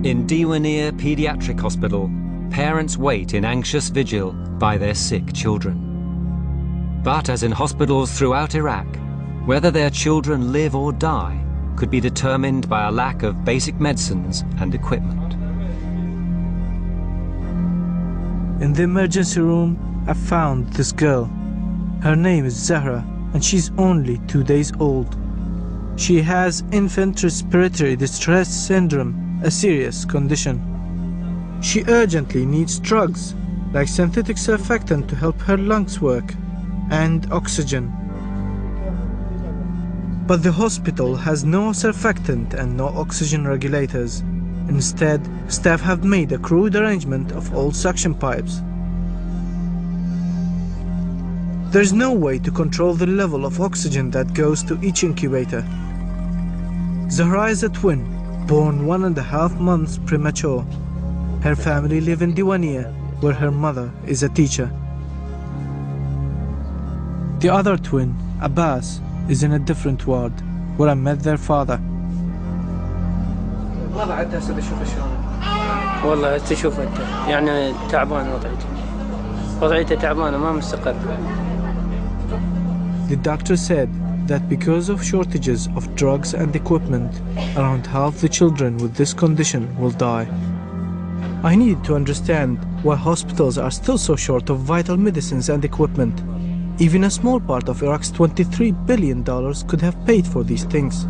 In Diwaniyah Pediatric Hospital, parents wait in anxious vigil by their sick children. But as in hospitals throughout Iraq, whether their children live or die could be determined by a lack of basic medicines and equipment. In the emergency room, I found this girl. Her name is Zahra, and she's only 2 days old. She has infant respiratory distress syndrome, a serious condition. She urgently needs drugs, like synthetic surfactant to help her lungs work, and oxygen. But the hospital has no surfactant and no oxygen regulators. Instead, staff have made a crude arrangement of old suction pipes. There's no way to control the level of oxygen that goes to each incubator. Zahra is a twin, born 1.5 months premature. Her family live in Diwaniyah, where her mother is a teacher. The other twin, Abbas, is in a different ward, where I met their father. والله تشوف انت يعني تعبان وضعيته تعبانه ما مستقر. The doctor said that because of shortages of drugs and equipment, around half the children with this condition will die. I needed to understand why hospitals are still so short of vital medicines and equipment. Even a small part of Iraq's $23 billion could have paid for these things.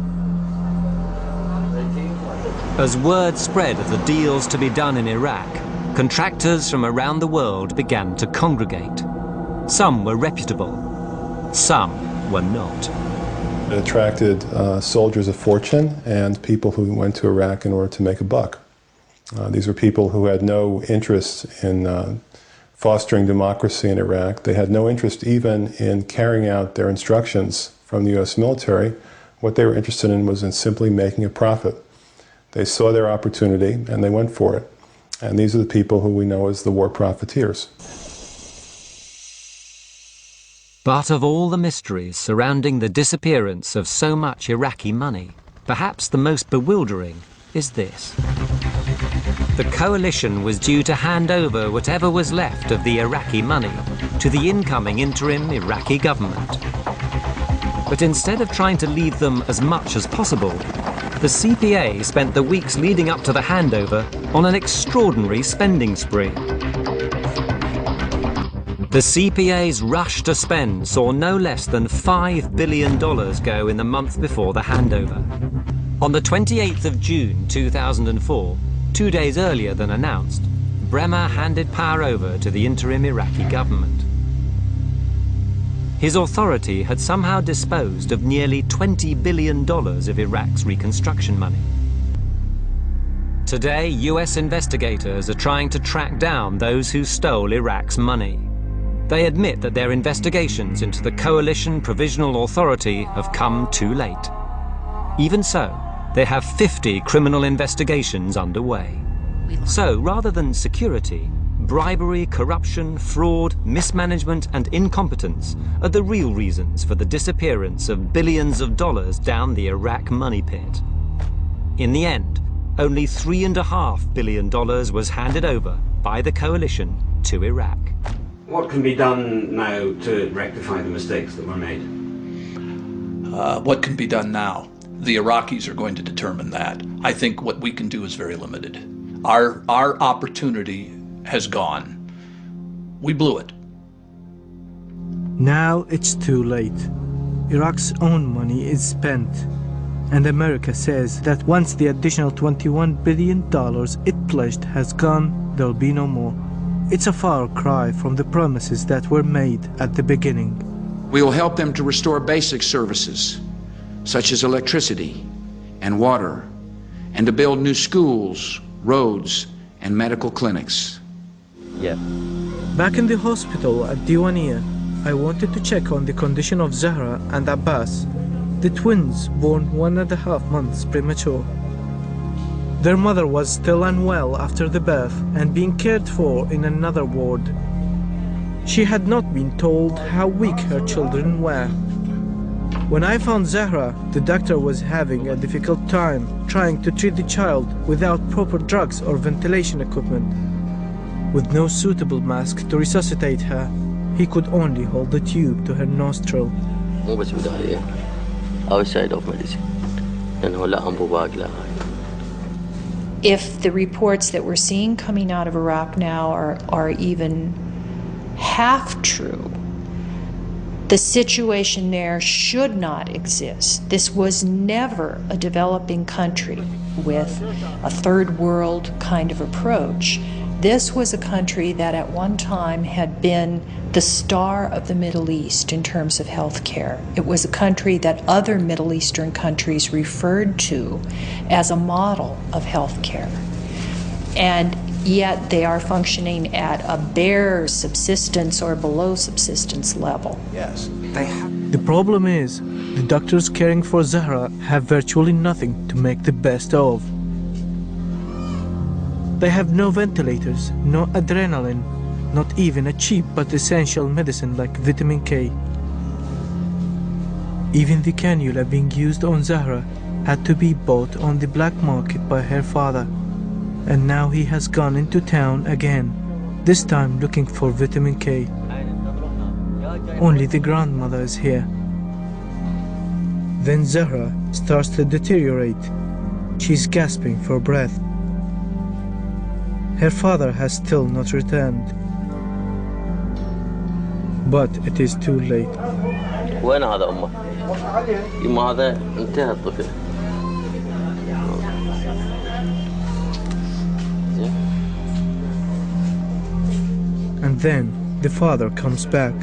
As word spread of the deals to be done in Iraq, contractors from around the world began to congregate. Some were reputable, some were not. It attracted soldiers of fortune and people who went to Iraq in order to make a buck. These were people who had no interest in fostering democracy in Iraq. They had no interest even in carrying out their instructions from the US military. What they were interested in was in simply making a profit. They saw their opportunity and they went for it. And these are the people who we know as the war profiteers. But of all the mysteries surrounding the disappearance of so much Iraqi money, perhaps the most bewildering is this. The coalition was due to hand over whatever was left of the Iraqi money to the incoming interim Iraqi government. But instead of trying to leave them as much as possible, the CPA spent the weeks leading up to the handover on an extraordinary spending spree. The CPA's rush to spend saw no less than $5 billion go in the month before the handover. On the 28th of June 2004, 2 days earlier than announced, Bremer handed power over to the interim Iraqi government. His authority had somehow disposed of nearly $20 billion of Iraq's reconstruction money. Today, US investigators are trying to track down those who stole Iraq's money. They admit that their investigations into the Coalition Provisional Authority have come too late. Even so, they have 50 criminal investigations underway. So, rather than security, bribery, corruption, fraud, mismanagement and incompetence are the real reasons for the disappearance of billions of dollars down the Iraq money pit. In the end, only $3.5 billion was handed over by the coalition to Iraq. What can be done now to rectify the mistakes that were made? What can be done now? The Iraqis are going to determine that. I think what we can do is very limited. Our opportunity has gone. We blew it. Now it's too late. Iraq's own money is spent. And America says that once the additional $21 billion it pledged has gone, there'll be no more. It's a far cry from the promises that were made at the beginning. We will help them to restore basic services, such as electricity and water, and to build new schools, roads, and medical clinics. Yeah. Back in the hospital at Diwaniyah, I wanted to check on the condition of Zahra and Abbas, the twins born 1.5 months premature. Their mother was still unwell after the birth and being cared for in another ward. She had not been told how weak her children were. When I found Zahra, the doctor was having a difficult time trying to treat the child without proper drugs or ventilation equipment. With no suitable mask to resuscitate her, he could only hold the tube to her nostril. مو بس بداية outside of medicine لأنه لا أنبوبات لا. If the reports that we're seeing coming out of Iraq now are even half true, the situation there should not exist. This was never a developing country with a third world kind of approach. This was a country that at one time had been the star of the Middle East in terms of health care. It was a country that other Middle Eastern countries referred to as a model of health care. And yet they are functioning at a bare subsistence or below subsistence level. Yes. The problem is, the doctors caring for Zahra have virtually nothing to make the best of. They have no ventilators, no adrenaline, not even a cheap but essential medicine like vitamin K. Even the cannula being used on Zahra had to be bought on the black market by her father. And now he has gone into town again, this time looking for vitamin K. Only the grandmother is here. Then Zahra starts to deteriorate. She's gasping for breath. Her father has still not returned. But it is too late. وين هذا أمه؟ يما هذا انتهى الطفل. And then the father comes back.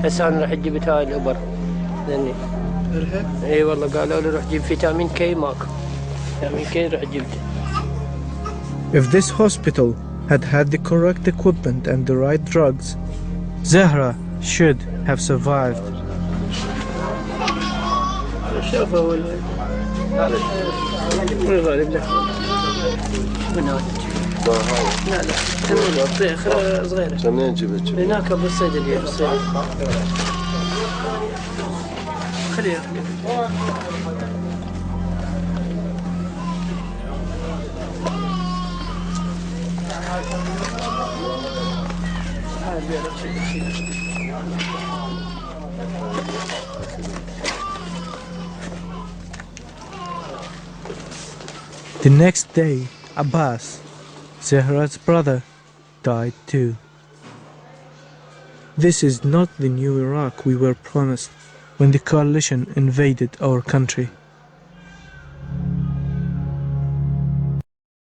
هسه انا راح جبت هاي الابر ذني. اي والله قالوا لي روح جيب فيتامين كي ماكو. فيتامين كي روح جبته. If this hospital had had the correct equipment and the right drugs, Zahra should have survived. شوف هو غالب له من هذا لا لا ثمانية صغيرة منين جبت؟ هناك بالصيدلية بالصيدلية خليها The next day, Abbas, Zahra's brother, died too. This is not the new Iraq we were promised when the coalition invaded our country.